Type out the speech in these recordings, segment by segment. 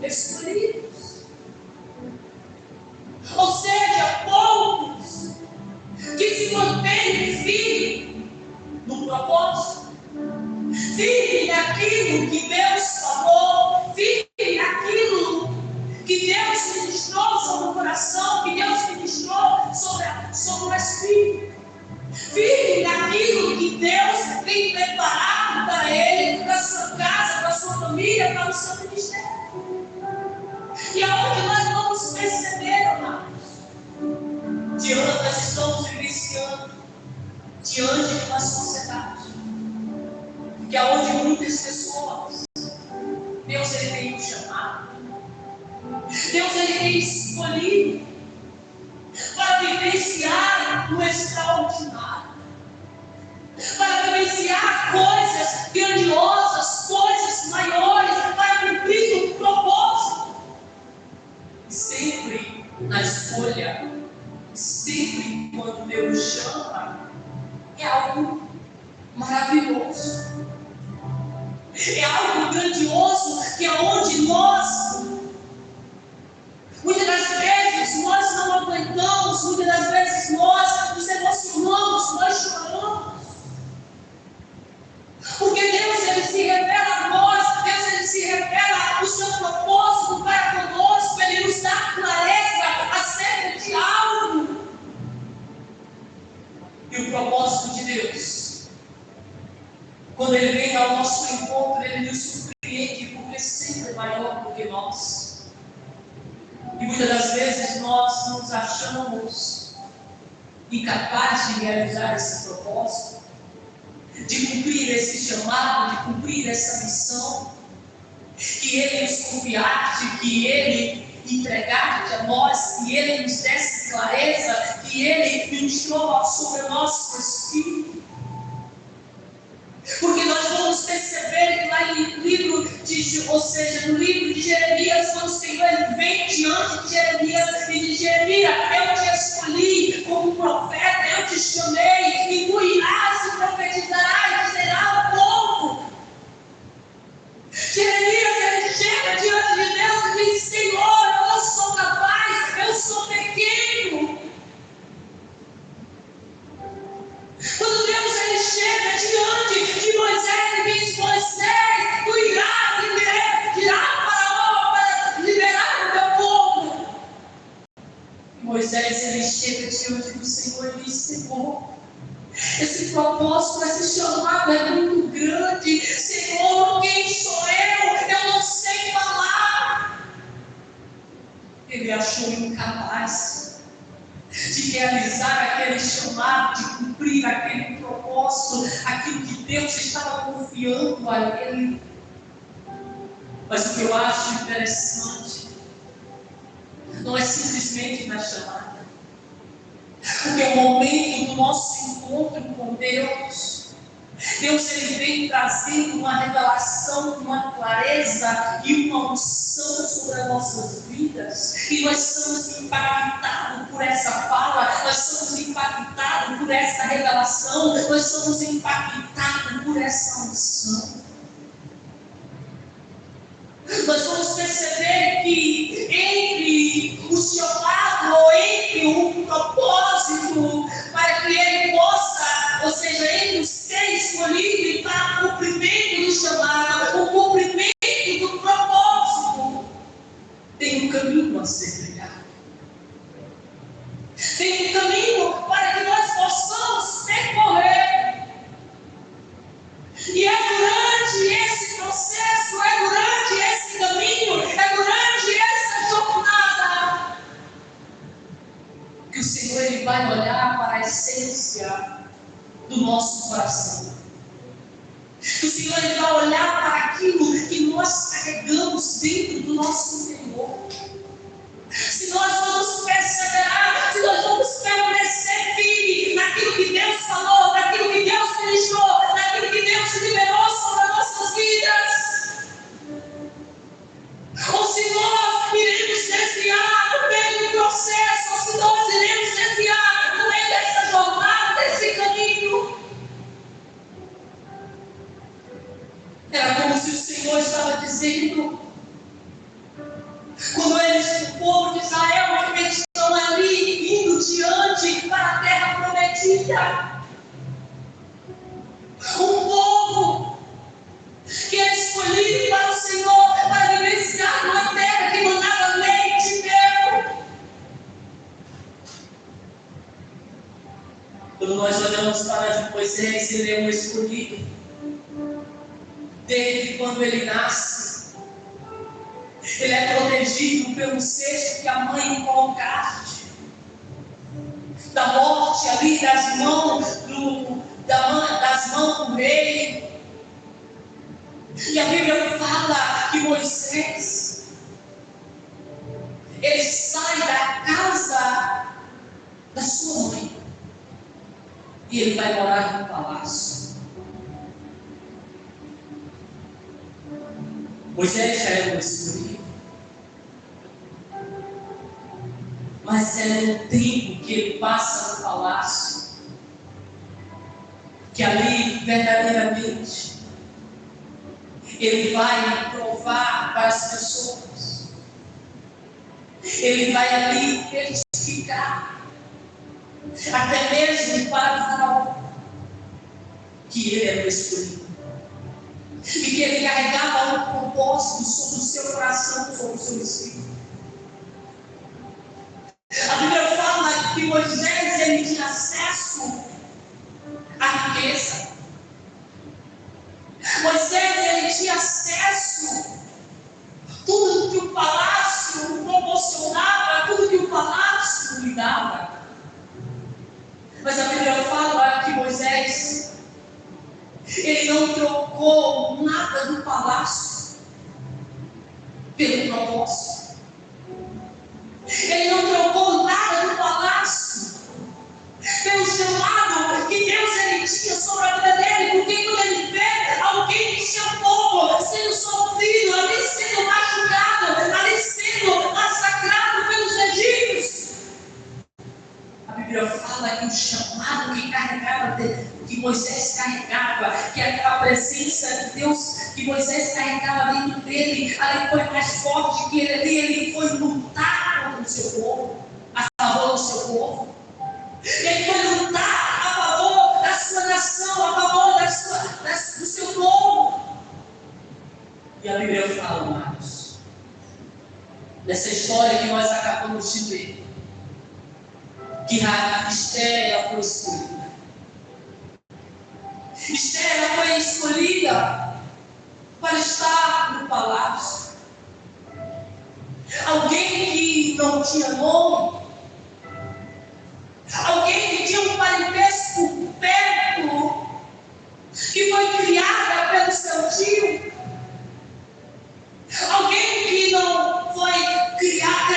escolhidos. Ou seja, poucos que se mantêm firmes no propósito, firmes naquilo que Deus falou, firmes naquilo que Deus ministrou sobre o coração, que Deus ministrou sobre o Espírito. Firme naquilo que Deus tem preparado para ele, para a sua casa, para a sua família, para o seu ministério. E aonde nós vamos perceber, amados, diante nós estamos vivenciando, diante de uma sociedade, que aonde muitas pessoas, Deus ele tem chamado, Deus ele tem escolhido para vivenciar o extraordinário, para vivenciar coisas grandiosas, coisas maiores, para cumprir o propósito. E sempre na escolha, sempre quando Deus chama, é algo maravilhoso, é algo grandioso, que é onde nós, muitas das vezes, nós não aguentamos, muitas das vezes nós nos emocionamos, nós choramos. Porque Deus, ele se revela a nós, Deus, ele se revela o seu propósito para conosco, ele nos dá clareza acerca de algo. E o propósito de Deus, quando ele vem ao nosso encontro, ele nos surpreende, porque sempre é maior do que nós. E muitas das vezes nós nos achamos incapazes de realizar esse propósito, de cumprir esse chamado, de cumprir essa missão, que Ele nos confiasse, que Ele entregasse a nós, que Ele nos desse clareza, que Ele ministrou sobre o nosso espírito. Porque nós vamos perceber que lá no livro no livro de Jeremias, quando o Senhor ele vem diante de Jeremias e diz: Jeremias, eu te escolhi como profeta, eu te chamei, e tu irás e profetizarás e será o povo. Jeremias ele chega diante de Deus e diz: Senhor, eu não sou capaz, eu sou pequeno. Quando Deus ele chega diante de Moisés e diz: Moisés, tu irás tirar Faraó para liberar o teu povo. Moisés ele chega diante do Senhor e diz: Senhor, esse propósito, esse chamado é muito grande. Senhor, quem sou eu? Eu não sei falar. Ele achou incapaz de realizar aquele chamado, de cumprir aquele propósito, aquilo que Deus estava confiando a ele. Mas o que eu acho interessante não é simplesmente na chamada, porque o momento do nosso encontro com Deus, Deus ele vem trazendo uma revelação, uma clareza e uma unção sobre as nossas vidas, e nós somos impactados por essa fala, nós somos impactados por essa revelação, nós somos impactados por essa unção. Nós vamos perceber que entre o chamado ou entre o propósito para que ele possa, ou seja, ele nos ser escolhido para o cumprimento do chamado, o cumprimento do propósito, tem um caminho a ser trilhado. Tem um caminho para que nós possamos percorrer. E é durante esse processo, é durante esse caminho, é durante essa jornada que o Senhor ele vai olhar para a essência do nosso coração. O Senhor ele vai olhar para aquilo que nós carregamos dentro do nosso interior. Se nós vamos perseverar, se nós vamos permanecer firmes naquilo que Deus falou, naquilo que Deus ministrou, naquilo que Deus liberou sobre as nossas vidas, ou se nós iremos desviar no meio do processo, ou se nós iremos desviar no meio dessa jornada, desse caminho. Era como se o Senhor estava dizendo: Quando o povo de Israel, eles estão ali, indo diante para a terra prometida. Um povo que é escolhido para o Senhor, para vivenciar uma terra que mandava leite e mel. Quando nós olhamos para Moisés, ele é um escolhido. Desde quando ele nasce, ele é protegido pelo cesto que a mãe colocaste, da morte ali das mãos do rei. E a Bíblia fala que Moisés, ele sai da casa da sua mãe e ele vai morar no palácio. Moisés já era um escolhido, mas é no tempo que ele passa no palácio que ali verdadeiramente ele vai provar para as pessoas, ele vai ali testificar, até mesmo para o Faraó, que ele era o escolhido, e que ele carregava um propósito sobre o seu coração, sobre o seu espírito. A Bíblia fala que Moisés ele tinha acesso à riqueza. Moisés ele tinha acesso a tudo que o palácio proporcionava, tudo que o palácio lhe dava. Mas a Bíblia fala que Moisés ele não trocou nada do palácio pelo propósito. Ele não trocou nada do palácio pelo chamado que Deus ele tinha sobre a vida dele. Porque quando ele vê alguém que tinha fogo sendo sofrido, ali sendo machucado, ali sendo massacrado pelos egípcios, a Bíblia fala que o chamado que carregava, que Moisés carregava, que aquela presença de Deus que Moisés carregava dentro dele, ali foi mais forte que ele foi lutar contra o seu povo, a favor do seu povo. Ele foi lutar a favor da sua nação, a favor do seu povo. E a Bíblia fala, amados, dessa história que nós acabamos de ver, que a Esther foi escolhida. Esther foi escolhida para estar no palácio. Alguém que não tinha nome, alguém que tinha um parentesco perto, que foi criada pelo seu tio, alguém que não foi criada,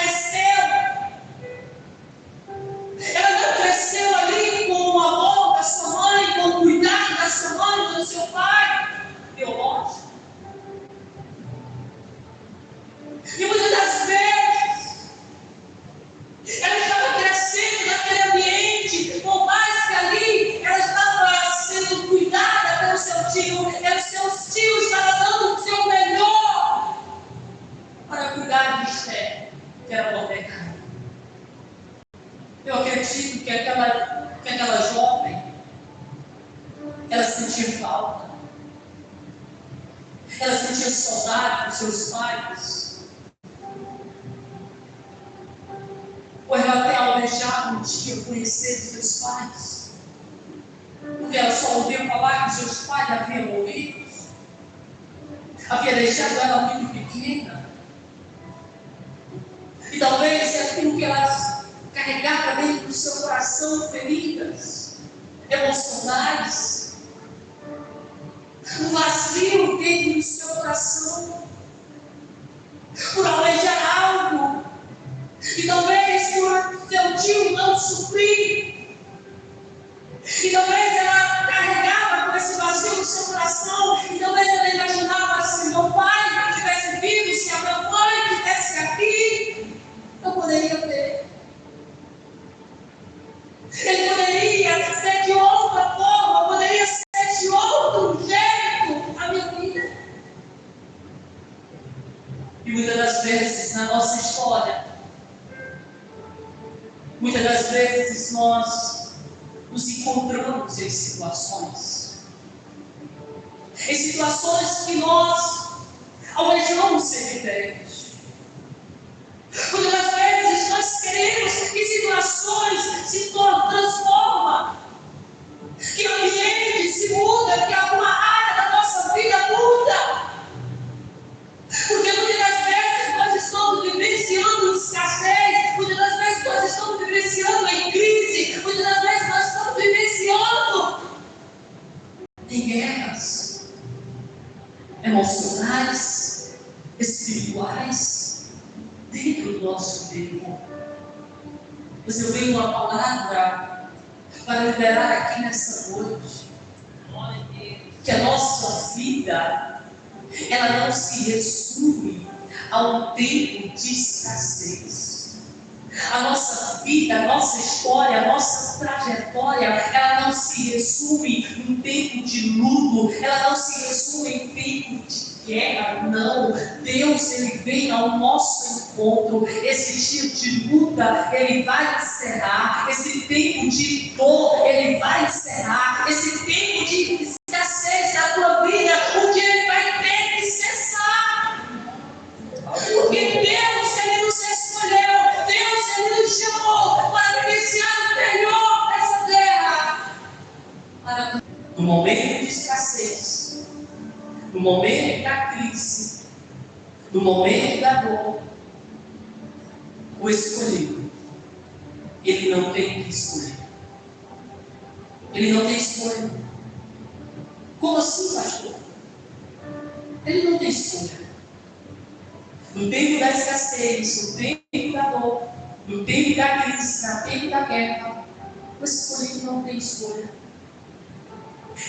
ela não cresceu ali com o amor da sua mãe, com o cuidado da sua mãe, do seu pai biológico. E muitas das vezes ela estava crescendo naquele ambiente, por mais que ali ela estava sendo cuidada pelo seu tio, e os seus tios estavam dando o seu melhor para cuidar de Esther, que era Mordecai. Eu acredito que aquela jovem, ela sentia falta, ela sentia saudade dos seus pais, ou ela até almejava um dia conhecer os seus pais, porque ela só ouviu falar que os seus pais haviam morrido, havia deixado ela muito pequena, e talvez aquilo que ela carregava dentro do seu coração, feridas emocionais, um vazio dentro do seu coração, por almejar algo, e talvez por seu tio não suprir, e talvez ela carregava com esse vazio no seu coração, e talvez ela imaginava, se meu pai estivesse vivo, se a minha mãe estivesse aqui, eu poderia ter. Ele poderia ser de outra forma, poderia ser de outro jeito a minha vida. E muitas das vezes na nossa história, muitas das vezes nós nos encontramos em situações que nós almejamos ser diferentes. Muitas das vezes nós queremos que situações se transformam, que o ambiente se muda, que alguma área da nossa vida muda. Porque muitas das vezes nós estamos vivenciando escassez, muitas das vezes nós estamos vivenciando em crise, muitas das vezes nós estamos vivenciando em guerras emocionais, espirituais, dentro do nosso tempo. Mas eu venho uma palavra para liberar aqui nessa noite, que a nossa vida, ela não se resume a um tempo de escassez. A nossa vida, a nossa história, a nossa trajetória, ela não se resume em tempo de luto, ela não se resume em tempo de guerra, não. Deus, ele vem ao nosso encontro. Esse tipo de luta, ele vai encerrar. Esse tempo de dor, ele vai encerrar. Esse tempo de escassez da tua vida, um dia ele vai ter que cessar. Porque Deus, ele nos escolheu. Deus, ele nos chamou para vivenciar o melhor dessa terra. No momento de escassez, no momento da crise, no momento da dor, o escolhido, ele não tem que escolher. Ele não tem escolha. Como assim, pastor? Ele não tem escolha. No tempo da escassez, no tempo da dor, no tempo da crise, no tempo da guerra, o escolhido não tem escolha.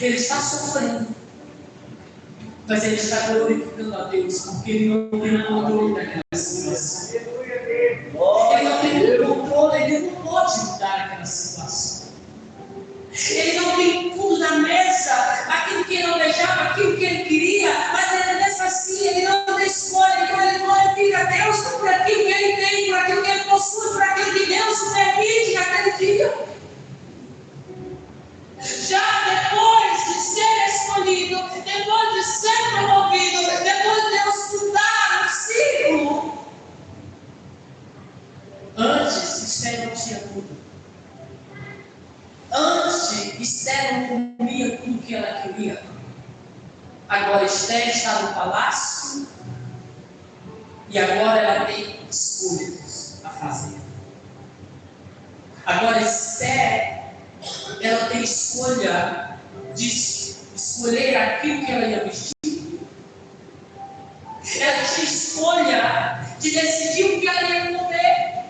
Ele está sofrendo, mas ele está glorificando a Deus, porque ele não tem o controle daquela situação. Ele não tem o controle, ele não pode mudar aquela situação. Ele não tem tudo na mesa, aquilo que ele almejava, aquilo que ele queria, mas ele mesmo assim, ele não tem escolha, então ele glorifica a Deus por aquilo que ele tem, por aquilo que ele possui, por aquilo que Deus permite naquele dia. Já depois de ser escolhido, depois de ser promovido, depois de Deus mudar o ciclo, antes Esther não tinha tudo. Antes Esther não comia tudo que ela queria. Agora Esther está no palácio e agora ela tem escolhas a fazer. Agora Esther, ela tem escolha de escolher aquilo que ela ia vestir. Ela tinha escolha de decidir o que ela ia comer.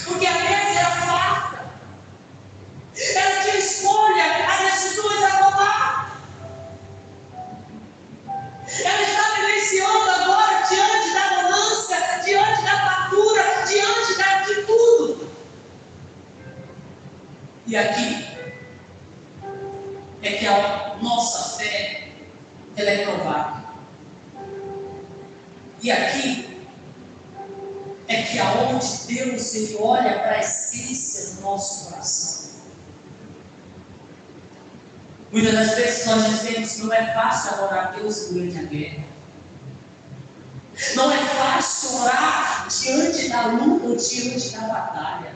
Porque a mesa era farta. Ela tinha escolha, as decisões a tomar. Ela está vivenciando agora diante da bonança, diante da fartura, diante de tudo. E aqui é que a nossa fé, ela é provada. E aqui é que aonde Deus, ele olha para a essência do nosso coração. Muitas das vezes nós dizemos que não é fácil adorar a Deus durante a guerra. Não é fácil orar diante da luta ou diante da batalha.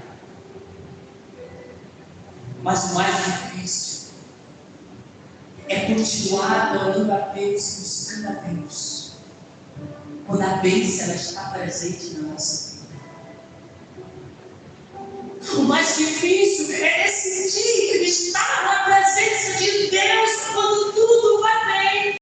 Mas o mais difícil é continuar adorando a Deus, buscando a Deus, quando a bênção ela está presente na nossa vida. O mais difícil é decidir estar na presença de Deus quando tudo vai bem.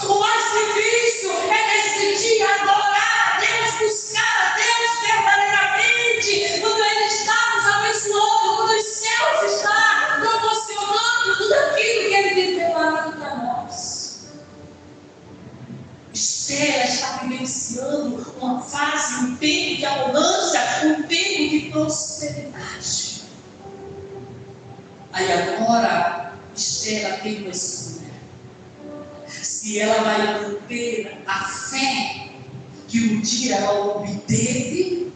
O mais difícil é decidir adorar a Deus, buscar a Deus verdadeiramente, quando Ele está nos abençoando, quando os céus estão proporcionando tudo aquilo que Ele tem preparado para nós. Esther está vivenciando uma fase, um tempo de abundância, um tempo de prosperidade. Aí agora, Esther tem uma escolha. se ela vai manter a fé que um dia ela obteve,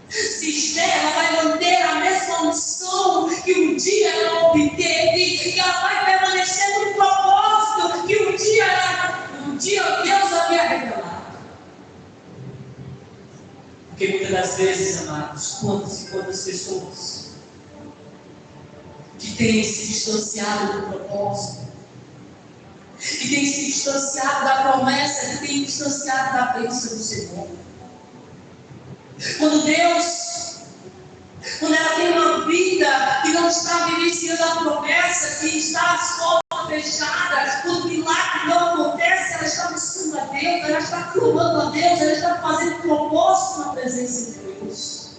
se Esther ela vai manter a mesma unção que um dia ela obteve, e ela vai permanecer no propósito que um dia Deus havia revelado. Porque muitas das vezes, amados, quantas e quantas pessoas que têm se distanciado do propósito, que têm se distanciado da promessa, que têm se distanciado da bênção do Senhor. Quando ela tem uma vida que não está vivenciando a promessa, que está as portas fechadas, quando o milagre não acontece, ela está buscando a Deus, ela está clamando a Deus, ela está fazendo propósito na presença de Deus.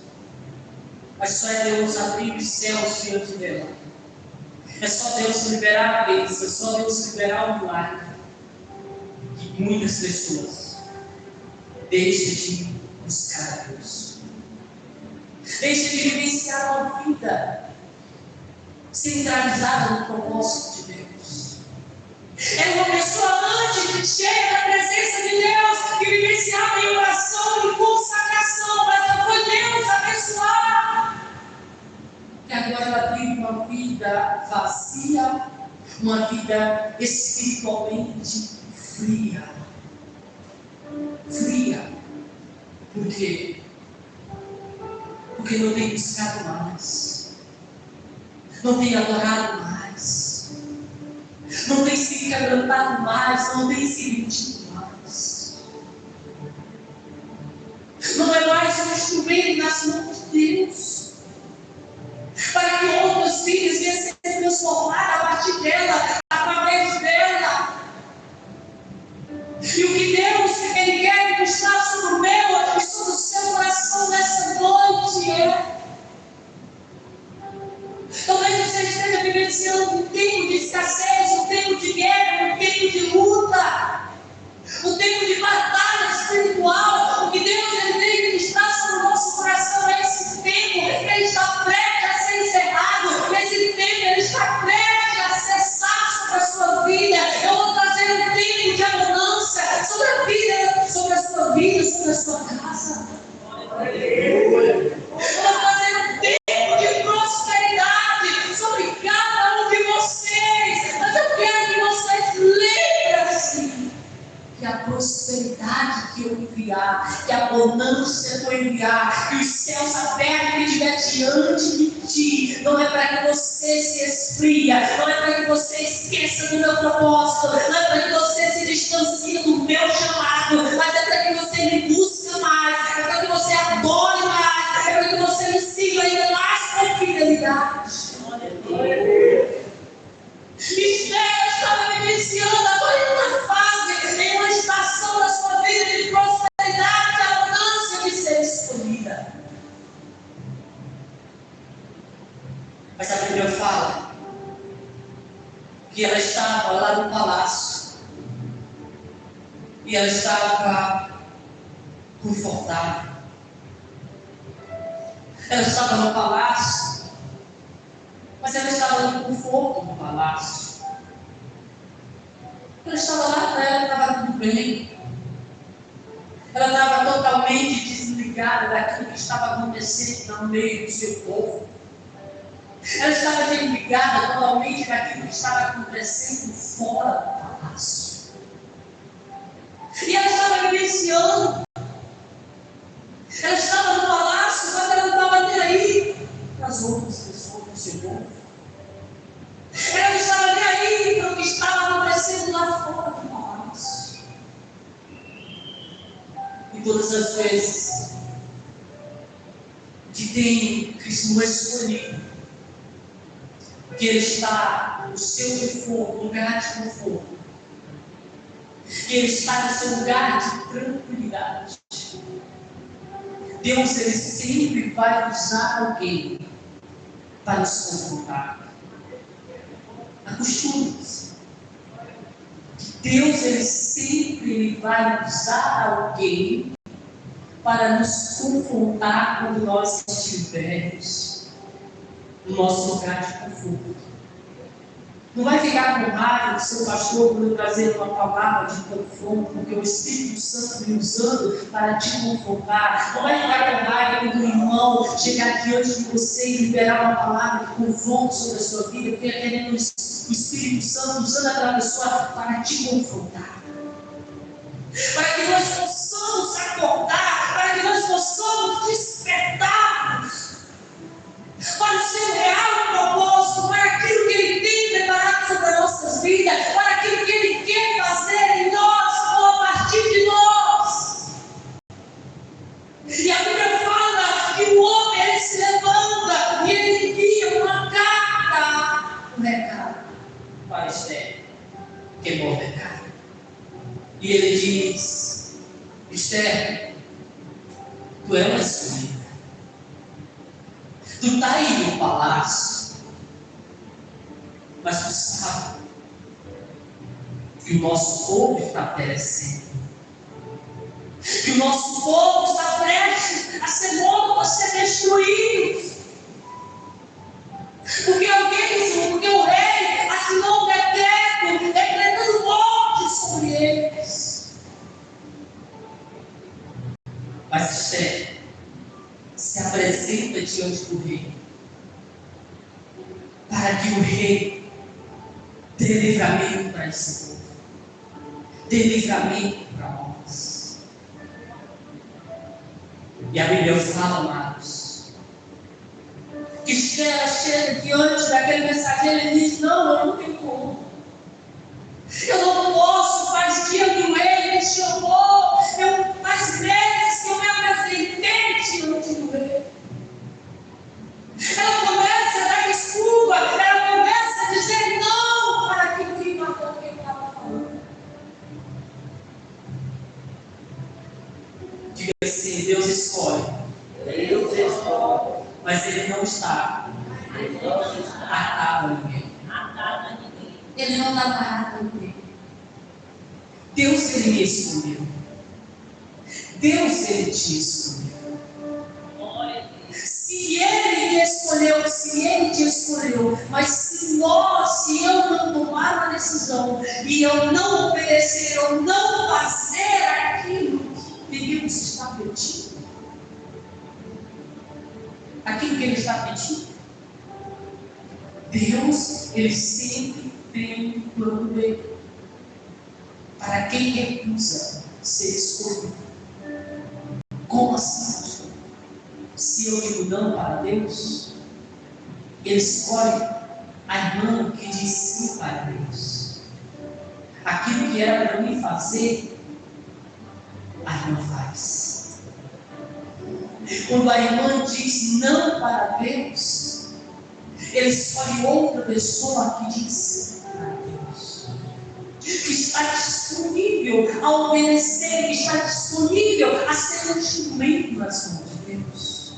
Mas só é Deus abrir os céus diante dela. É só Deus liberar a bênção, é só Deus liberar o milagre, que muitas pessoas deixam de buscar a Deus. Deixa de vivenciar uma vida centralizada no propósito de Deus. É uma pessoa antes cheia da presença de Deus, que vivenciava em oração e consagração, mas não foi Deus abençoar. Que agora ela vive uma vida vazia, uma vida espiritualmente fria. Fria. Por quê? Porque não tem buscado mais, não tem adorado mais, não tem se quebrantado mais, não tem se rendido mais. Não é mais um instrumento nas mãos de Deus, para que outros filhos venham ser transformados a partir dela, através dela. E o que Deus Ele quer mostrar sobre o meu e sobre o seu coração nessa noite é: talvez você esteja vivenciando um tempo de escassez, um tempo de guerra, um tempo de luta, um tempo de batalha espiritual. O que Deus Ele tem que mostrar sobre o nosso coração é esse tempo. Ele está prestes a ser encerrado. Esse tempo Ele está prestes a cessar sobre a sua vida. Eu vou trazer um tempo de abundância sobre a vida, sobre a sua vida, sobre a sua casa. Eu vou trazer um tempo de prosperidade sobre cada um de vocês. Mas eu quero que vocês lembrem-se que a prosperidade que eu enviar, que a abundância que eu enviar, que os céus abertos que estiver diante de ti, não é para que você se esfria, não é para que você esqueça do meu propósito, não é para que você se distancie do meu chamado, mas é para que você me busque mais, é para que você adore mais, é para que você me siga ainda mais com fidelidade. Esther estava vivenciando agora em uma fase, em uma estação da sua vida de prosperidade, de abundância, de ser escolhida. Mas a Bíblia fala que ela estava lá no palácio e ela estava confortável. Ela estava no palácio, mas ela estava no conforto do palácio. Ela estava lá, para ela estava tudo bem. Ela estava totalmente desligada daquilo que estava acontecendo no meio do seu povo. Ela estava desligada totalmente daquilo que estava acontecendo fora do palácio. E ela estava vivenciando. Ela estava no palácio, mas ela não estava nem aí para as outras pessoas do seu povo. Ela não estava nem aí para o que estava acontecendo lá fora do palácio. E todas as vezes que tem Cristo escolhido, que Ele está no seu conforto, lugar de conforto, que Ele está no seu lugar de tranquilidade, Deus Ele sempre vai usar alguém para nos confrontar. Acostume-se. Deus Ele sempre vai usar alguém para nos confrontar quando nós estivermos no nosso lugar de conforto. Não vai ficar com raiva do seu pastor por eu trazer uma palavra de confronto, porque o Espírito Santo me usando para te confrontar. Não vai ficar com raiva quando o irmão chegar diante de você e liberar uma palavra de confronto sobre a sua vida, porque é querendo o Espírito Santo usando aquela pessoa para te confrontar. Para que nós possamos acordar, para que nós possamos despertar para o seu real propósito, para aquilo que Ele tem preparado sobre as nossas vidas, para aquilo que Ele quer fazer em nós ou a partir de nós. E a Bíblia fala que o homem ele se levanta e ele envia uma carta, um recado para Esther, que é Mordecai. E ele diz: Esther, tu é uma escolhida. Tu está aí no palácio, mas tu sabe que o nosso povo está perecendo, que o nosso povo está prestes a ser morto, a ser destruído, porque o rei assinou um decreto decretando morte sobre eles. Mas Esther se apresenta diante do rei, para que o rei dê livramento para esse povo, dê livramento para nós. E a Bíblia fala, amados, que Esther chega diante daquele mensageiro e diz: não, eu não tenho como. Eu não posso, faz dia que o rei me chamou, faz meses que eu me apresentei diante do rei. Ela começa a dar desculpa, ela começa a dizer não para aquilo que matou quem estava falando. Diga assim: Deus escolhe. Deus escolhe. Mas Ele não está atado a ninguém. Ele não está amarrado a ninguém. Deus, Ele me escolheu. Deus, Ele te escolheu. Se Ele me escolheu, se Ele te escolheu, mas se eu não tomar uma decisão e eu não obedecer, eu não fazer aquilo que Deus está pedindo, aquilo que Ele está pedindo, Deus, Ele sempre tem um plano B para quem recusa ser escolhido. Como assim? Se eu digo não para Deus, Ele escolhe a irmã que diz sim para Deus. Aquilo que era para mim fazer, a irmã faz. Quando a irmã diz não para Deus, Ele escolhe outra pessoa que diz sim para Deus, que está disponível a obedecer, que está disponível a ser um instrumento nas mãos de Deus,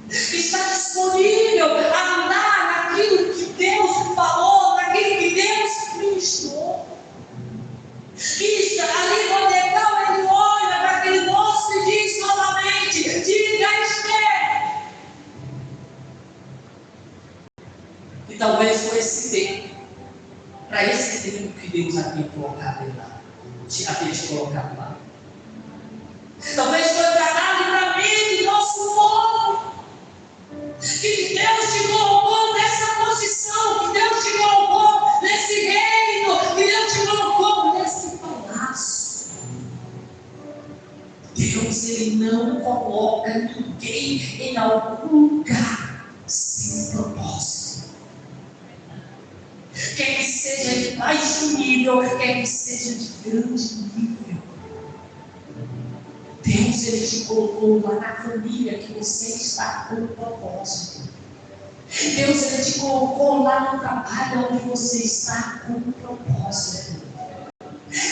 que está disponível a andar naquilo que Deus falou, naquilo que Deus ministrou. Que ali Mordecai, ele olha para aquele moço e diz novamente: diga a Esther. E talvez foi esse tempo, para esse tempo que Deus havia colocado ele lá, havia te colocado lá. Talvez foi para livramento do nosso povo, que Deus te colocou nessa posição, que Deus te colocou nesse reino, que Deus te colocou nesse palácio. Deus, Ele não coloca ninguém em algum lugar sem propósito. Quer que seja de baixo nível, quer que seja de grande nível. Deus, Ele te colocou lá na família que você está com propósito. Deus, Ele te colocou lá no trabalho onde você está com propósito.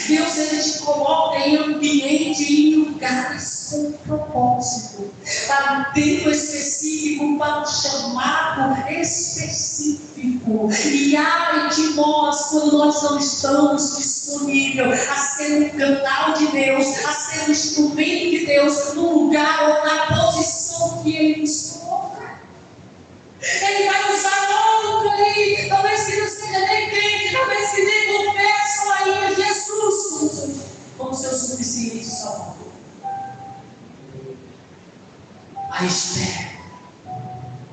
Deus, Ele te coloca em ambiente, em lugares com propósito, para um tempo específico, para um chamado específico. E ai de nós, quando nós não estamos disponíveis a ser um canal de Deus, a ser um instrumento de Deus, no lugar ou na posição que Ele nos coloca. Ele vai usar outro ali, talvez que não seja nem crente, como seu suficiente Salvador. A Esther,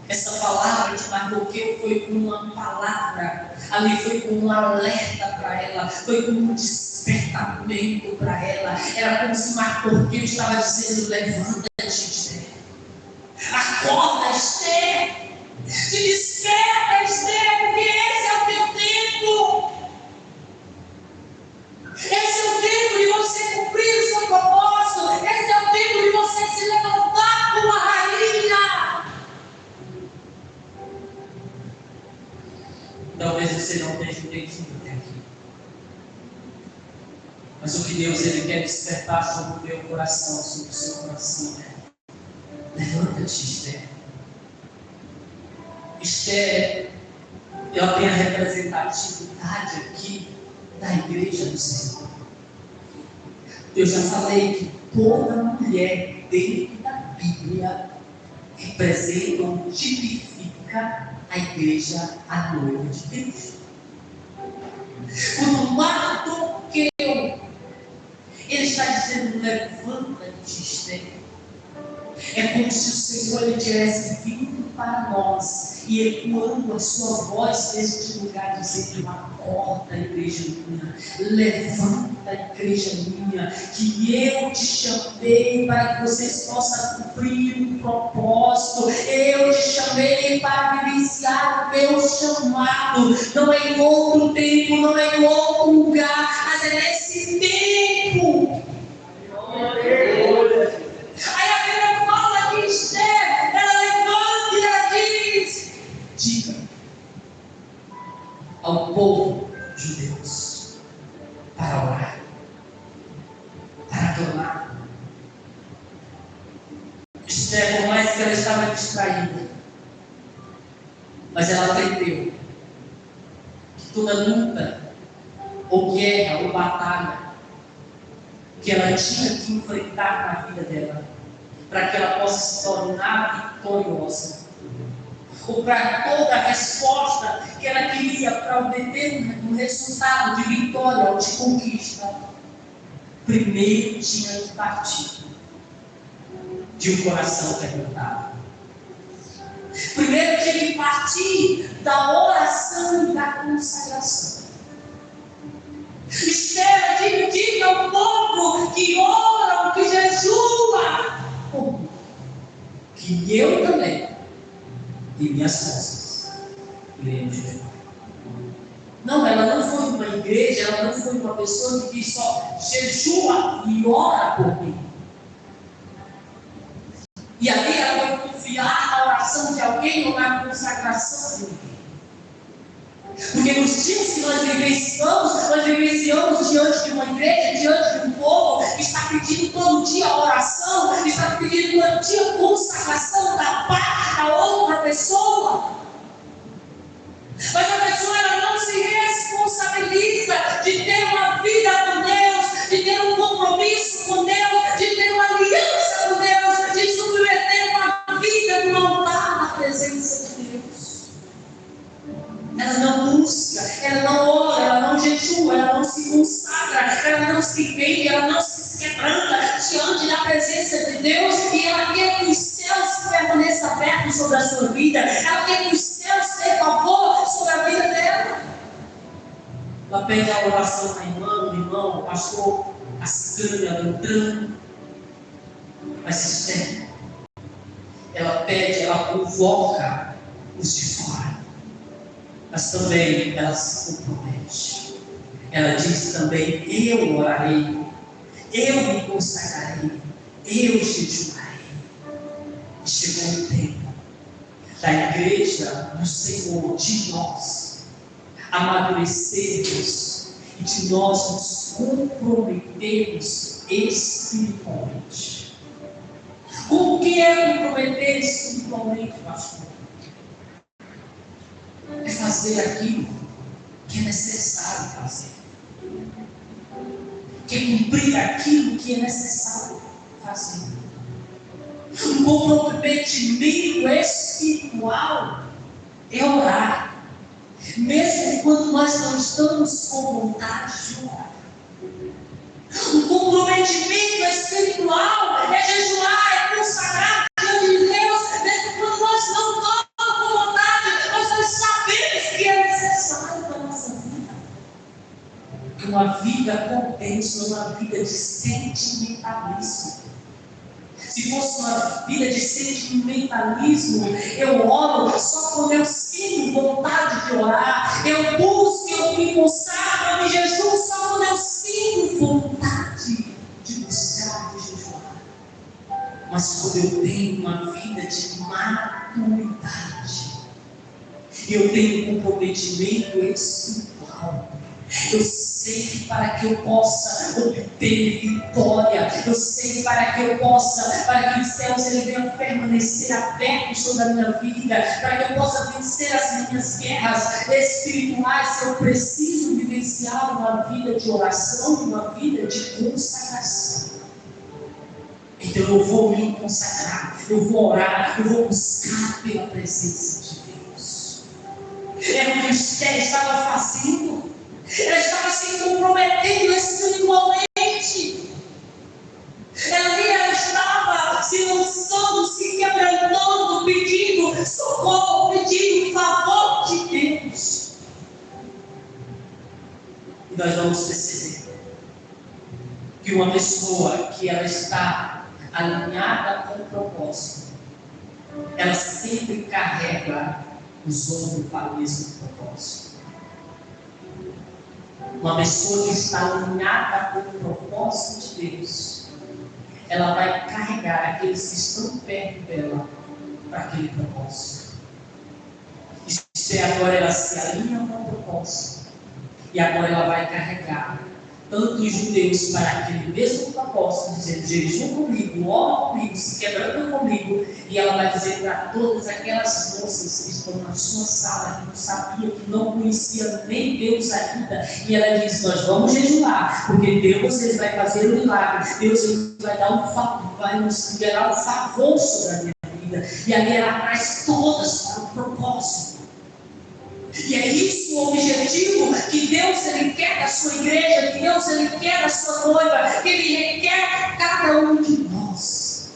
essa palavra de Mardoqueu foi como uma palavra, ali foi como um alerta para ela, foi como um despertamento para ela. Era como se Mardoqueu estava dizendo: levanta-te, Esther, acorda, Esther, te desperta, Esther, porque esse é o teu tempo. Esse é o tempo de você cumprir o seu propósito. Esse é o tempo de você se levantar como uma rainha. Talvez você não tenha entendido até aqui. Mas o que Deus quer despertar sobre o meu coração, sobre o seu coração é: levanta-te, Esther. Esther, ela tem a representatividade aqui da igreja do Senhor. Eu já falei que toda mulher dentro da Bíblia representa ou tipifica a igreja, a noiva de Cristo. Quando Mardoqueu, ele está dizendo: levanta-te, Esther. É como se o Senhor ele tivesse vindo para nós e ecoando a sua voz neste lugar, dizendo: acorda, igreja minha, levanta, igreja minha, que eu te chamei para que vocês possam cumprir um propósito. Eu te chamei para vivenciar o meu chamado. Não é em outro tempo, não é em outro lugar, mas é nesse tempo. Aí a Bíblia fala que Esther, ela levanta e ela diz: diga ao povo judeus para orar, para clamar. Esther, por mais que ela estava distraída, mas ela aprendeu que toda luta, ou guerra, ou batalha que ela tinha que enfrentar na vida dela, para que ela possa se tornar vitoriosa, ou para toda a resposta que ela queria para obter um resultado de vitória ou de conquista, primeiro tinha que partir de um coração quebrantado. Primeiro tinha que partir da oração e da consagração. Esther, diga ao povo que ora, que jejua, que eu também e minhas forças iremos jejuar. Não, ela não foi uma igreja, ela não foi uma pessoa que diz só jejua e ora por mim. E ali ela vai confiar na oração de alguém ou na consagração de alguém. Porque nos dias que nós vivenciamos diante de uma igreja, diante de um povo que está pedindo todo dia oração, que está pedindo todo dia consagração da parte da outra pessoa. Mas a pessoa ela não se responsabiliza de ter uma vida com Deus, de ter um compromisso com Deus, de ter uma aliança com Deus, de submeter uma vida no altar na presença de Deus. Ela não busca, ela não ora, ela não jejua, ela não se consagra, ela não se vende, ela não se quebranta diante da presença de Deus, e ela quer que os céus permaneçam abertos sobre a sua vida, ela quer que os céus tenham favor sobre a vida dela. Ela pede a oração da irmã, do irmão, o pastor, a cigana, a Beltrano, mas Esther, ela pede, ela convoca os de fora. Mas também ela se compromete. Ela diz também: eu orarei, eu me consagrarei, eu jejuarei. E chegou o tempo da igreja do Senhor, de nós amadurecermos e de nós nos comprometermos espiritualmente. O que é comprometer espiritualmente, pastor? É fazer aquilo que é necessário fazer. Que é cumprir aquilo que é necessário fazer. Um comprometimento espiritual é orar. Mesmo quando nós não estamos com vontade de orar. Um comprometimento espiritual, é jejuar, é consagrar diante de Deus, mesmo quando nós não estamos com vontade, mas nós sabemos que é necessário para a nossa vida. Uma vida com Deus não é uma vida de sentimentalismo. Se fosse uma vida de sentimentalismo, eu oro só quando eu sinto vontade de orar, eu busco, eu me consagro, eu me jejuo só quando eu sinto vontade de buscar, de jejuar. Mas quando eu tenho uma vida de maturidade, eu tenho um comprometimento espiritual, eu sei que para que eu possa obter vitória, eu sei que para que eu possa, para que os céus ele venham permanecer abertos sobre a minha vida, para que eu possa vencer as minhas guerras espirituais, eu preciso vivenciar uma vida de oração, uma vida de consagração. Então eu vou me consagrar, eu vou orar, eu vou buscar pela presença de Deus. Era o que Esther estava fazendo. Ela estava se comprometendo espiritualmente. Ela estava se lançando, se quebrantando, pedindo socorro, pedindo favor de Deus. E nós vamos perceber que uma pessoa que ela está alinhada com o propósito, ela sempre carrega os outros para o mesmo propósito. Uma pessoa que está alinhada com o propósito de Deus, ela vai carregar aqueles que estão perto dela para aquele propósito. Isso é, agora ela se alinha com o propósito, e agora ela vai carregar tanto os judeus para aquele mesmo propósito, dizendo: jejum comigo, ora comigo, se quebrando comigo, e ela vai dizer para todas aquelas moças que estão na sua sala, que não sabiam, que não conheciam nem Deus ainda, e ela diz: nós vamos jejuar, porque Deus ele vai fazer um milagre, Deus ele vai dar um favor, vai nos gerar um favor sobre a minha vida, e ali ela traz todas para o propósito. E é isso o objetivo que Deus ele quer da sua igreja, que Deus ele quer da sua noiva, que Ele requer cada um de nós,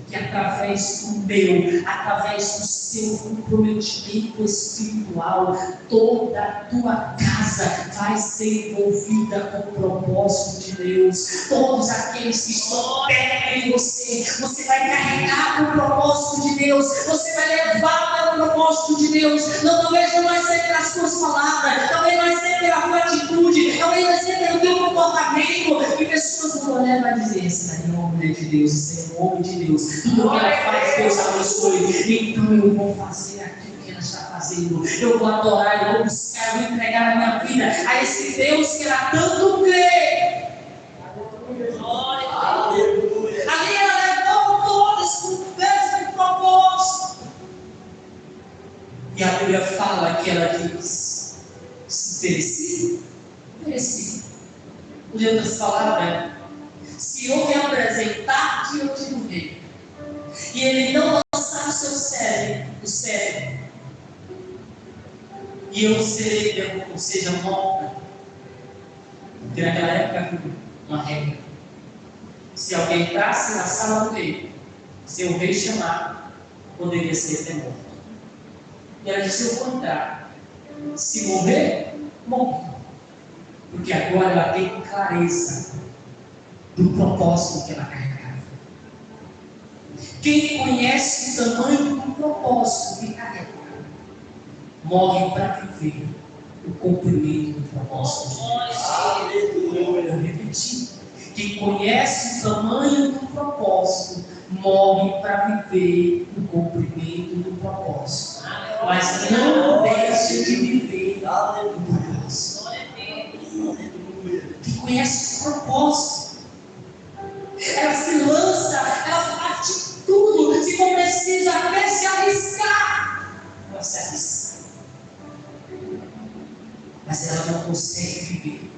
que através do meu, através do seu comprometimento espiritual, toda a tua casa vai ser envolvida com o propósito de Deus. Todos aqueles que estão perto de você, você vai carregar com o propósito de Deus, você vai levar para o propósito de Deus. Talvez não vai ser pelas suas palavras, talvez não vai ser pela tua atitude, talvez vai ser pelo teu comportamento, e pessoas vão olhar e vai dizer: esse aí é um homem de Deus, esse é um homem de Deus, tudo que ela faz, Deus abençoe. Então eu vou fazer aquilo que ela está fazendo, eu vou adorar, eu vou buscar, eu vou entregar a minha vida a esse Deus que ela tanto crê. Aleluia. Ali ela levou todas com o mesmo propósito. E a Bíblia fala que ela diz: se mereci, mereci. Por outras palavras, se eu me apresentar diante do rei e ele não lançar o seu cérebro, e eu serei, ou seja, morta. Porque naquela época havia uma regra: se alguém entrasse na sala do rei, se o rei chamar, poderia ser até morto. E ela disse: eu vou entrar, se morrer, morre. Porque agora ela tem clareza do propósito que ela carregava. Quem conhece o tamanho do propósito que carrega, morre para viver o cumprimento do propósito de Deus. Aleluia. Eu repeti: quem conhece o tamanho do propósito, morre para viver o cumprimento do propósito. Mas não deixa de viver o propósito. Quem conhece o propósito, ela se lança, ela faz de tudo, se for preciso até se arriscar, ela se arrisca. Mas ela não consegue viver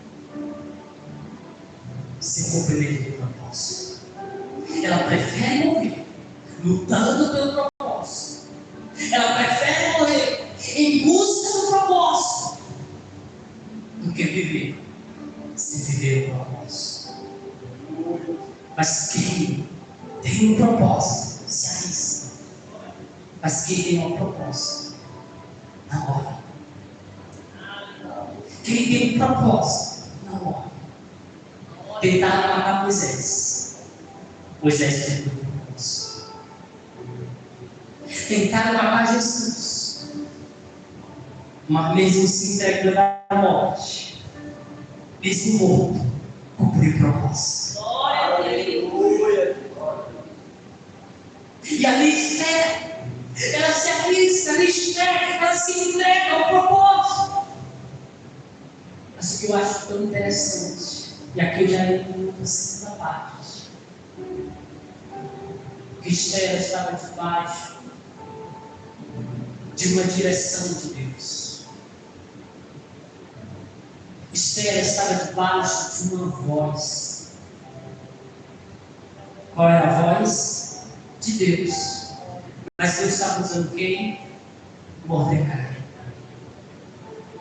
sem cumprimento do propósito. Ela prefere morrer lutando pelo propósito. Ela prefere morrer em busca do propósito do que viver sem viver o propósito. Mas quem tem um propósito, se arrisca. Mas quem tem um propósito, não ora. Quem tem um propósito, não ora. Tentaram matar Moisés. Moisés teve um propósito. Tentaram matar Jesus. Mas mesmo se entregando à morte, mesmo morto, cumpriu o propósito. Aleluia. E ali Esther, ela se arrisca, ali Esther, ela se entrega ao propósito. Mas o que eu acho tão interessante, e aqui eu já entro na segunda parte, que Esther estava debaixo de uma direção de Deus. Esther estava debaixo de uma voz. Qual era a voz? De Deus. Mas Deus estava usando quem? Mordecai.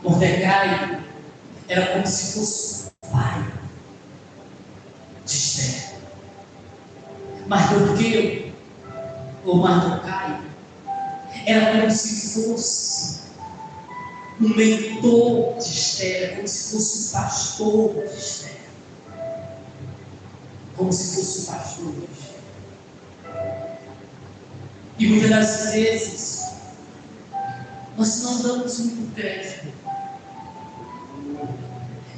Mordecai era como se fosse o pai de Esther. Mardoqueu, ou Mardoquai, era como se fosse um mentor de Esther, como se fosse um pastor de Esther. Como se fosse um pastor de Esther. E muitas das vezes, nós não damos muito crédito.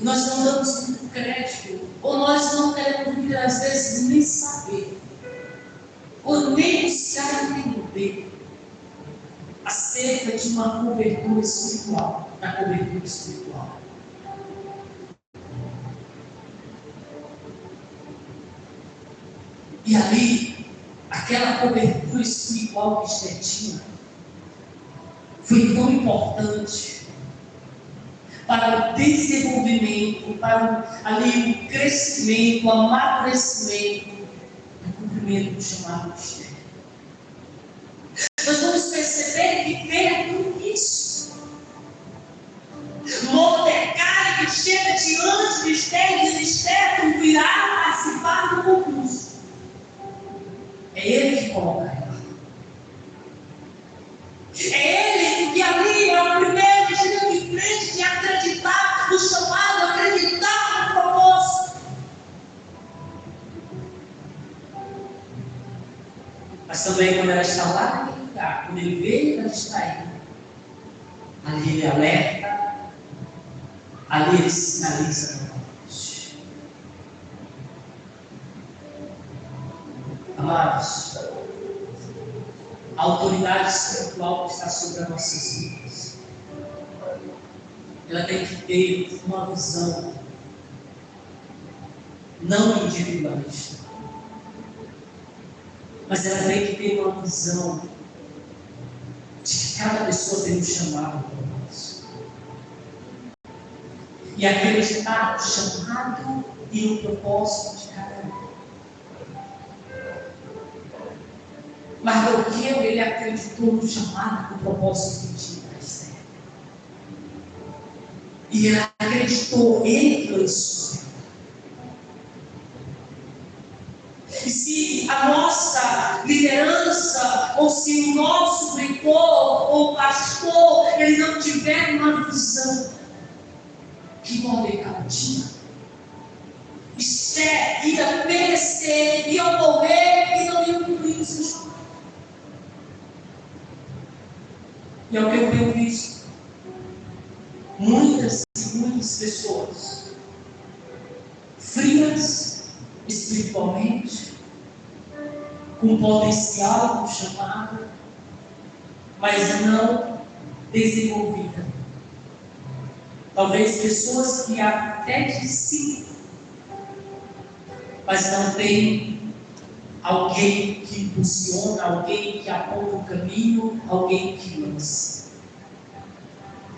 Nós não damos muito crédito. Ou nós não queremos muitas das vezes nem saber. Ou nem buscar entender acerca de uma cobertura espiritual. Da cobertura espiritual. E ali, aquela cobertura espiritual que Esther tinha foi tão importante para o desenvolvimento, para ali o crescimento, o amadurecimento do cumprimento do chamado de Esther. Nós vamos perceber que veio tudo isso. Mordecai que chega diante de Esther e diz: Esther, tu virá participar do concurso. É ele que coloca ela. É ele que ali é o primeiro que chega de frente de acreditar no chamado, acreditar no propósito. Mas também quando ela está lá naquele lugar, quando ele vê que ela está indo, ali ele alerta, ali ele sinaliza para nós. Amados, a autoridade espiritual que está sobre as nossas vidas, ela tem que ter uma visão não individualista, mas ela tem que ter uma visão de que cada pessoa tem um chamado para nós. E acreditar no chamado e no propósito de cada um. Mardoqueu, ele acreditou no chamado, no propósito que tinha para Esther. E ele acreditou, ele lançou. E se a nossa liderança, ou se o nosso mentor ou pastor, ele não tiver uma visão que Mordecai tinha, Esther ia perecer, ia morrer e não ia cumprir o seu chamado. E é o que eu tenho visto. Muitas pessoas frias espiritualmente, com potencial no chamado, mas não desenvolvida. Talvez pessoas que até que sim, mas não tem alguém que impulsiona, alguém que aponta o caminho, alguém que lança.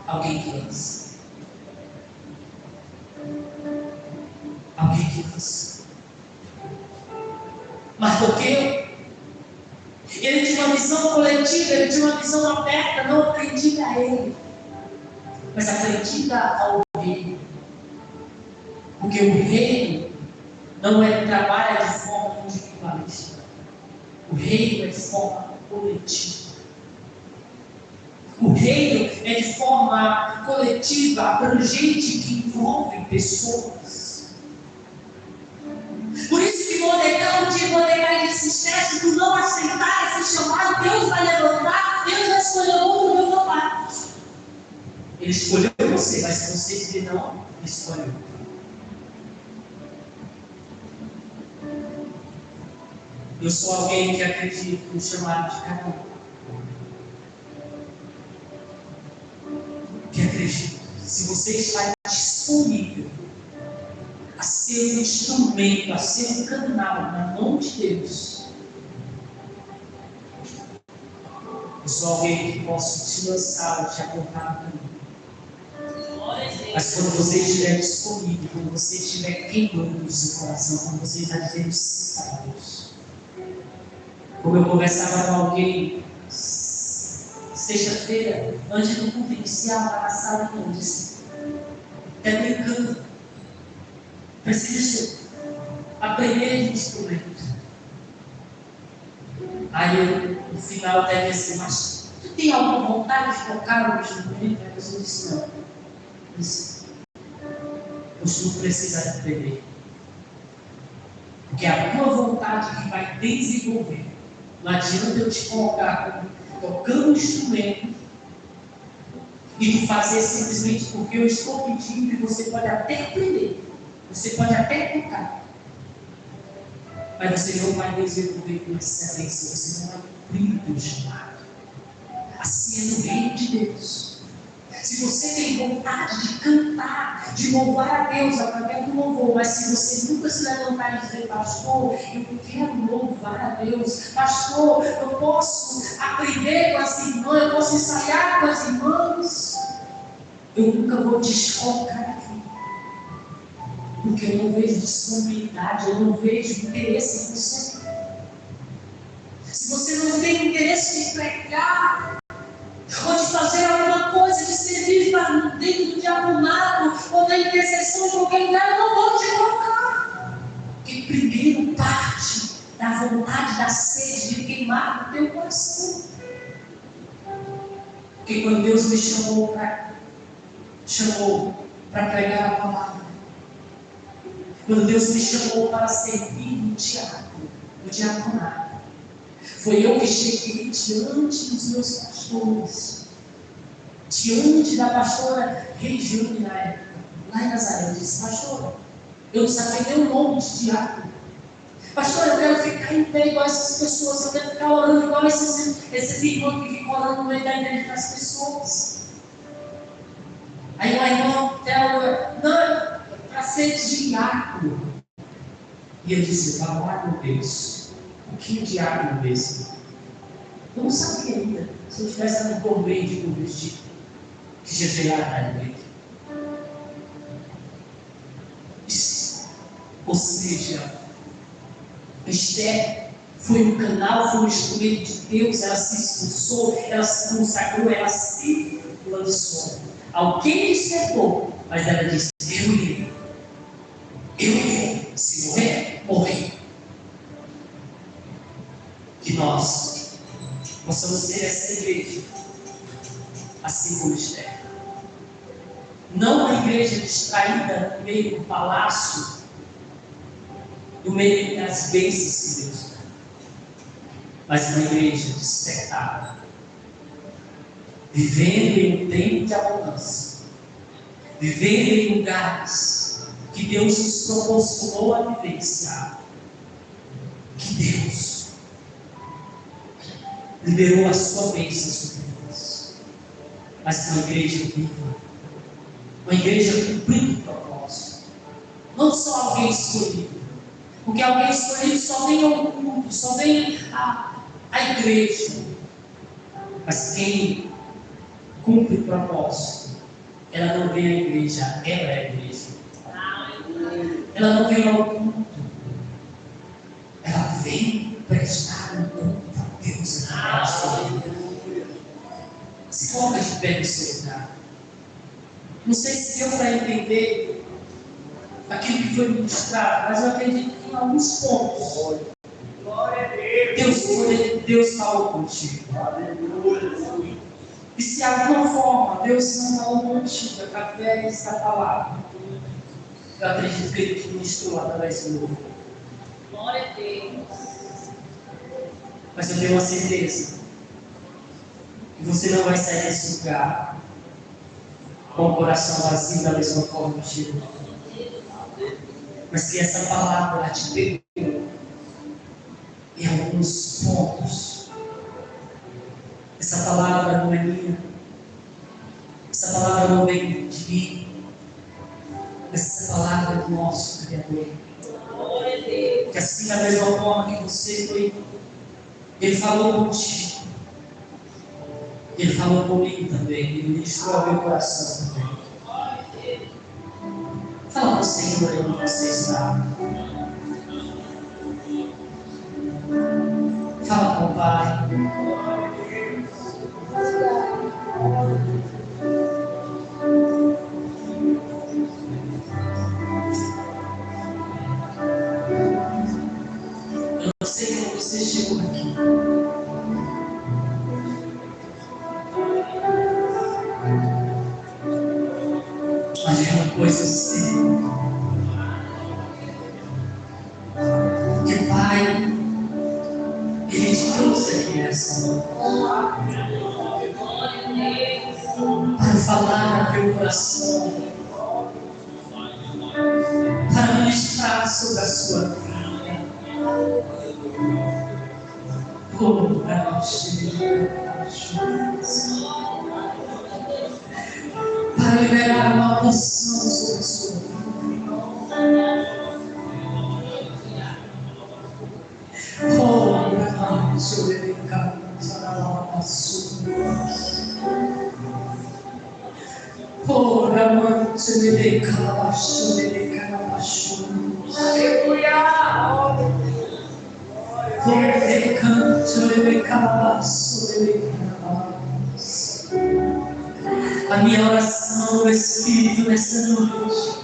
Alguém que lança. Alguém que lança. Mardoqueu, ele tinha uma visão coletiva, ele tinha uma visão aberta, não acredita a ele, mas acredita ao reino. Porque o reino trabalha de forma individualista. O reino é de forma coletiva. O reino é de forma coletiva, abrangente, que envolve pessoas. Por isso que Mordecai disse: se tu não aceitar esse chamado, Deus vai levantar, Deus vai escolher outro no meu lugar. Ele escolheu você, mas se você dizer não, escolheu. Eu sou alguém que acredita no chamado de cada um. Que acredita. Se você está disponível a ser um instrumento, a ser um canal na mão de Deus, eu sou alguém que posso te lançar, te apontar no caminho. Mas quando você estiver disponível, quando você estiver queimando no seu coração, quando você está dizendo sim a Deus. Como eu conversava com alguém sexta-feira, antes do culto inicial, na sala, eu disse: é brincando, precisa aprender de instrumento. Aí eu, no final, até disse: mas tu tem alguma vontade de tocar o instrumento? Aí eu disse: não. Pois tu precisa aprender. Porque é a tua vontade que vai desenvolver. Não adianta eu te colocar tocando um instrumento e tu fazer simplesmente porque eu estou pedindo, e você pode até aprender, você pode até tocar, mas você não vai desenvolver com excelência, você não vai cumprir o teu chamado. Assim é no reino de Deus. Se você tem vontade de cantar, de louvar a Deus através do louvor, mas se você nunca se levantar e dizer: pastor, eu quero louvar a Deus, pastor, eu posso aprender com as irmãs, eu posso ensaiar com as irmãs, eu nunca vou desfocar aqui, porque eu não vejo disponibilidade, eu não vejo interesse em você. Se você não tem interesse em pregar, ou de fazer alguma coisa, de servir dentro do diaconato, ou na intercessão de qualquer lugar, eu não vou te colocar. Porque primeiro parte da vontade, da sede de queimar no teu coração. Porque quando Deus me chamou para pregar a palavra, quando Deus me chamou para servir no diaconato, foi eu que cheguei diante dos meus pastores, diante da pastora Regiane na época, lá em Nazaré. Eu disse: pastora, eu não sabia nem o nome de diácono. Pastora, eu quero ficar em pé igual essas pessoas, eu quero ficar orando igual esses irmãos que ficam orando no meio da igreja das pessoas. Aí uma irmã dela: não, para ser diácono. E eu disse: glória a Deus. O que é diácono mesmo? Eu não sabia ainda. Se eu tivesse no convênio de convertido, que Jesus ia dar em mim. Ou seja, Esther foi um canal, foi um instrumento de Deus. Ela se esforçou, ela se consagrou, ela se lançou. Alguém despertou, mas ela disse: eu irei. Se morrer, morri. Que nós possamos ser essa igreja, assim como Esther. Não uma igreja distraída no meio do palácio, no meio das bênçãos que Deus dá, mas uma igreja despertada, vivendo em um tempo de abundância, vivendo em lugares que Deus nos proporcionou a vivenciar, que Deus liberou a sua bênção sobre nós, mas uma igreja viva, uma igreja cumprindo o propósito, não só alguém escolhido, porque alguém escolhido só vem ao culto, só vem à igreja, mas quem cumpre o propósito, ela não vem à igreja, ela é a igreja. Ela não vem ao culto, ela vem prestar um culto a Deus. Se coloca de pé no seu lugar. Não sei se deu para entender aquilo que foi ministrado, mas eu acredito que em alguns pontos Deus falou contigo. E se de alguma forma Deus não falou contigo através da palavra, eu acredito que Ele te ministrou através do louvor. Glória a Deus. Mas eu tenho uma certeza que você não vai sair desse lugar com o coração vazio da mesma forma que chegou. Mas se essa palavra ela te pegou em alguns pontos, essa palavra não é minha, essa palavra não vem de mim, essa palavra é do nosso Criador. Que assim, da mesma forma que você foi, Ele falou contigo, Ele falou comigo também, Ele ministrou ao meu coração também. Fala com o Senhor aí onde você está. Fala com o Pai. Eu não sei como você chegou aqui. Mas é uma coisa assim. Que o Pai, Ele te trouxe aqui nessa noite para falar no teu coração, para ministrar sobre a sua vida. Para liberar uma porção sobre a sua vida. A minha oração no Espírito nessa noite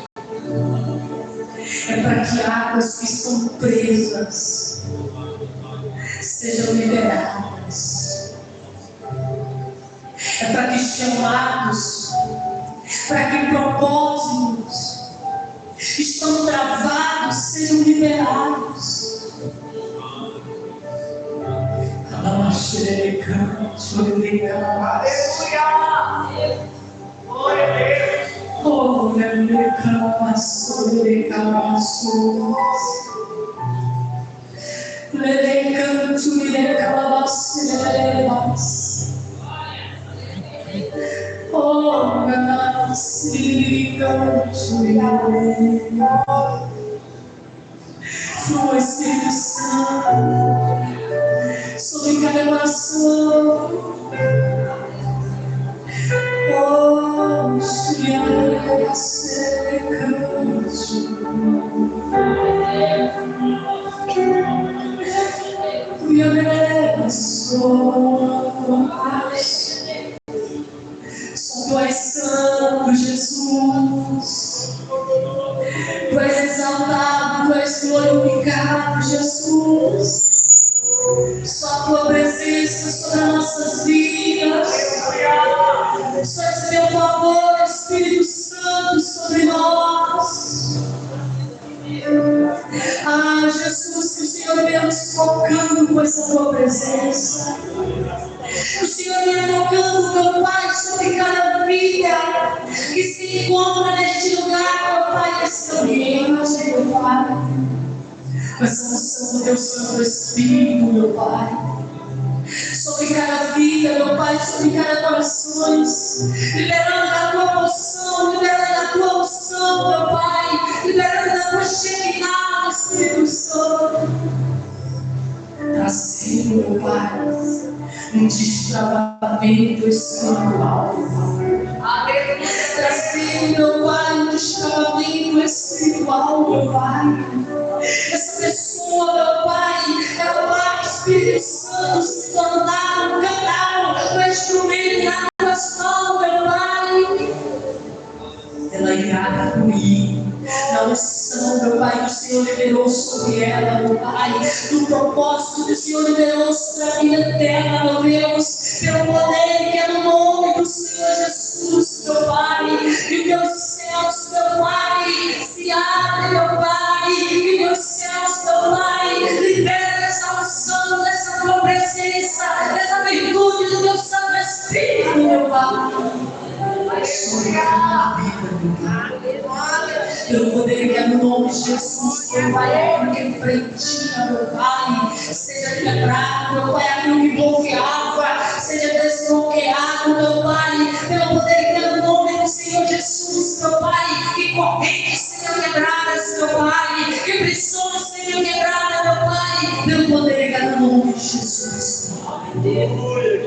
é para que águas que estão presas sejam liberadas. É para que chamados, para que propósitos estão travados sejam liberados. Aleluia! Glória a Deus! Oh, flua Espírito Santo sobre cada coração. Oh, Senhor, Tu és santo, Jesus. Tu és exaltado, Tu és glorificado, Jesus. Só a Tua presença sobre as nossas vidas. Só esse Teu favor, Espírito Santo, sobre nós. Ah, Jesus, que o Senhor venha nos tocando com essa Tua presença. Que o Senhor venha tocando, meu Pai, sobre cada vida que se encontra neste lugar, meu Pai, nesse ambiente, meu Pai. Com essa unção do Teu Santo Espírito, meu Pai. Sobre cada vida, meu Pai, sobre cada coração, liberando a Tua unção, liberando a Tua unção, meu Pai, liberando a Tua Shekinah, Espírito Santo. Trazendo, meu Pai, um destravamento espiritual. Trazendo, meu Pai, um destravamento espiritual, meu Pai. Essa pessoa, meu Pai, ela vai, Espírito Santo, se tornar um canal, um instrumento na tua mão, meu Pai. Ela irá fluir na unção Pai, que o Senhor liberou sobre ela, meu Pai, do propósito que o Senhor liberou sobre a vida dela, meu Deus, pelo poder que é no nome do Senhor Jesus, meu Pai, e meus céus, meu Pai, se abrem, meu Pai, e meus céus, meu Pai, libera essa unção, essa tua presença, essa virtude do teu Santo Espírito, meu Pai. Sobre a vida, meu Pai, pelo poder que é no nome de Jesus, meu Pai, porque enfrentinha, meu Pai, seja quebrado, meu Pai, aquilo que bloqueava, seja desbloqueado, meu Pai, pelo poder que é no nome do Senhor Jesus, meu Pai, que correntes sejam quebradas, meu Pai, que prisões sejam quebradas, meu Pai, pelo poder que é no nome de Jesus, Aleluia,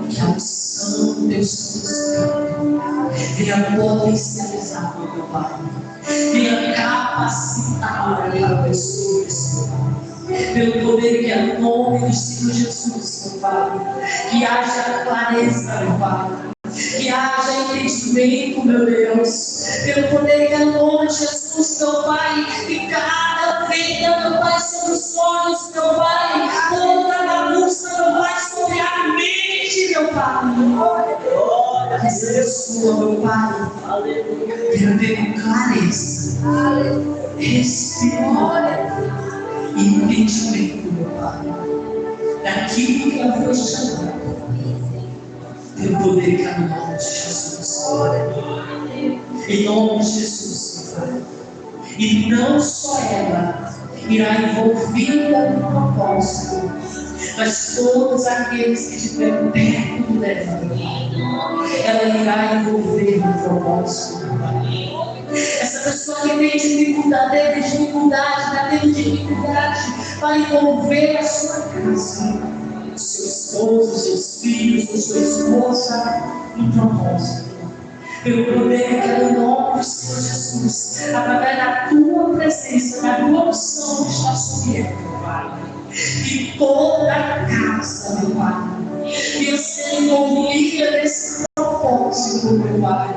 que a unção do teu Espírito venha potencializar, meu Pai, venha capacitar a pessoas, pelo poder que é no nome do Senhor Jesus, meu Pai, que haja clareza, meu Pai, que haja entendimento, meu Deus, pelo poder que é no nome de Jesus, meu Pai, que cada venda, meu Pai, sobre os olhos, meu Pai, toda bagunça, meu Pai, sobre a mente, meu Pai, que seja sua, meu Pai, quero ver com clareza, espiritual e entendimento, meu Pai, daquilo que ela foi chamada, pelo poder que é no nome de Jesus, em nome de Jesus, meu Pai. E não só ela irá envolvida no propósito, mas todos aqueles que estiverem perto dela, ela irá envolver no propósito. Essa pessoa que tem dificuldade, está tendo dificuldade para envolver a sua casa, o seu esposo, os seus filhos, a sua esposa, no propósito. Pelo poder que é no nome do Senhor Jesus, através da tua presença, da tua unção que está sobre ela, meu Pai. E toda a casa, meu Pai, venha ser envolvida nesse propósito, meu Pai.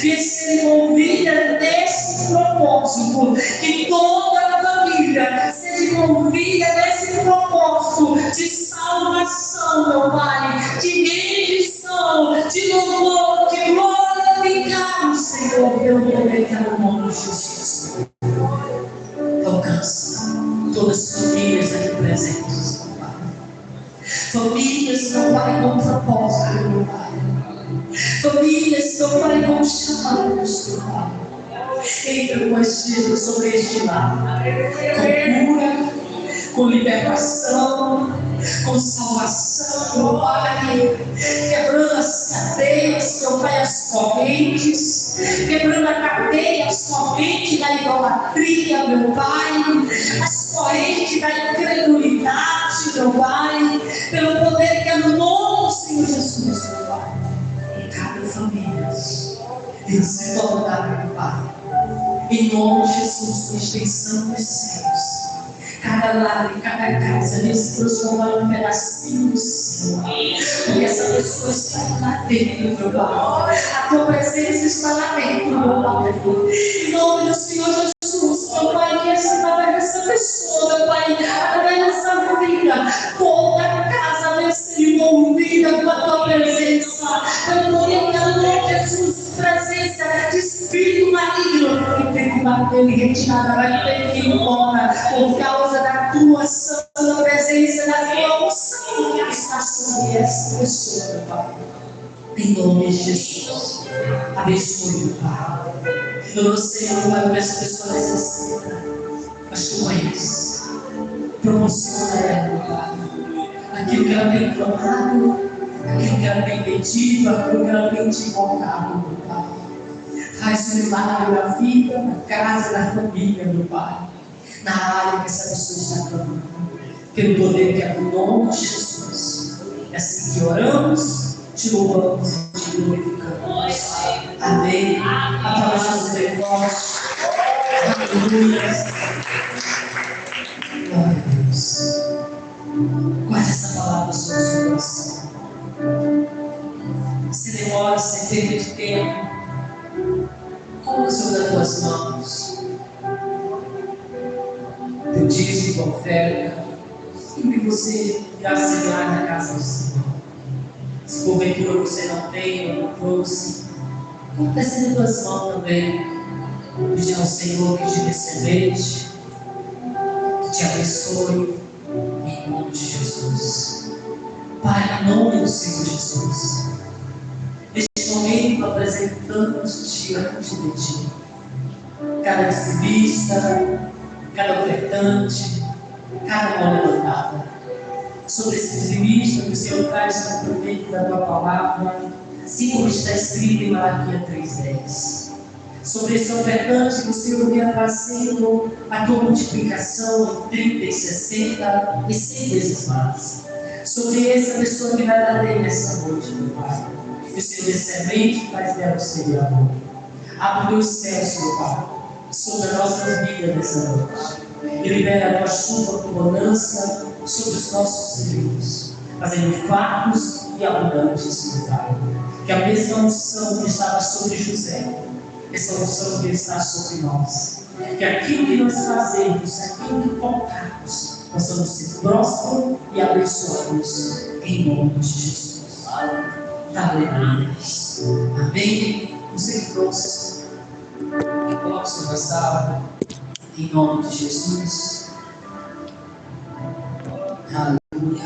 Venha ser envolvida nesse propósito. Que toda a família seja envolvida nesse propósito de salvação, meu Pai, de rendição, de louvor, de glorificar o Senhor pelo poder que é no nome de Jesus. Alcança todas as famílias aqui presentes, meu Pai. Famílias, meu Pai, com propósito, meu Pai. Famílias, meu Pai, com chamados, meu Pai. Entra com Espírito sobre este lar, com cura, com libertação, com salvação, meu Pai, quebrando as cadeias, meu Pai, as correntes, quebrando a cadeia, as correntes da idolatria, meu Pai, as correntes da incredulidade, meu Pai, pelo poder que é no nome do Senhor Jesus, meu Pai. Em cada família, venha se tornar, meu Pai, em nome de Jesus, uma extensão dos céus. Cada lar e cada casa venha se transformar num pedacinho do céu. Porque essa pessoa está lá dentro, meu Pai. A tua presença está lá dentro, meu Pai. Em nome do Senhor Jesus, meu Pai, que essa pessoa, meu Pai, através dessa vida, toda a casa venha ser envolvida com a tua presença. Pelo poder que é Jesus, presença de espírito maligno, que tem que bater e retirar, vai ter que ir embora, por causa da tua santa presença, da tua unção que está sobre essa pessoa, meu Pai. Em nome de Jesus, abençoe, meu Pai. Eu não sei, meu Pai, o que essa pessoa necessita, mas tu conheces. Promociona ela, meu Pai. Aquilo que ela tem clamado, aquilo que ela tem pedido, aquilo que ela tem te invocado, meu Pai. Faz um milagre na vida, na casa, na família, meu Pai. Na área que essa pessoa está clamando. Pelo poder que é no nome de Jesus. É assim que oramos, te louvamos e te glorificamos. Amém. Aplausos aos irmãos. Aleluia. Glória a Deus. Guarde essa palavra sobre o seu coração. Se demora, se perda de tempo, coloque sobre as tuas mãos. oferta, sempre você irá semear na casa do Senhor. Se porventura você não tem ou não trouxe, coloque assim nas tuas mãos também. Pedir ao Senhor que te dê semente, que te abençoe, em nome de Jesus. Pai, em nome do Senhor Jesus, neste momento apresentamos diante de Ti cada dizimista, cada ofertante, cada mão levantada. Sobre esse dizimista que o Senhor traz no cumprimento da Tua palavra, assim como está escrito em Malaquias 3:10. Sobre esse ofertante que o Senhor vem trazendo a Tua multiplicação em 30 e 60 e 100 vezes mais. Sobre essa pessoa que vai dar bem nessa noite, meu Pai. Que o Senhor dê semente, faz dela o Senhor. Abre os céus, meu Pai, sobre a nossa vida nessa noite. E libera a Tua chuva com bonança sobre os nossos filhos, fazendo fartos e abundantes, meu Pai. Que a mesma unção que estava sobre José, essa unção que está sobre nós. Que aquilo que nós fazemos, aquilo que tocarmos, possamos ser prósperos e abençoados em nome de Jesus. Aleluia. Amém. Você que trouxe, coloque o seu vassalo em nome de Jesus. Aleluia.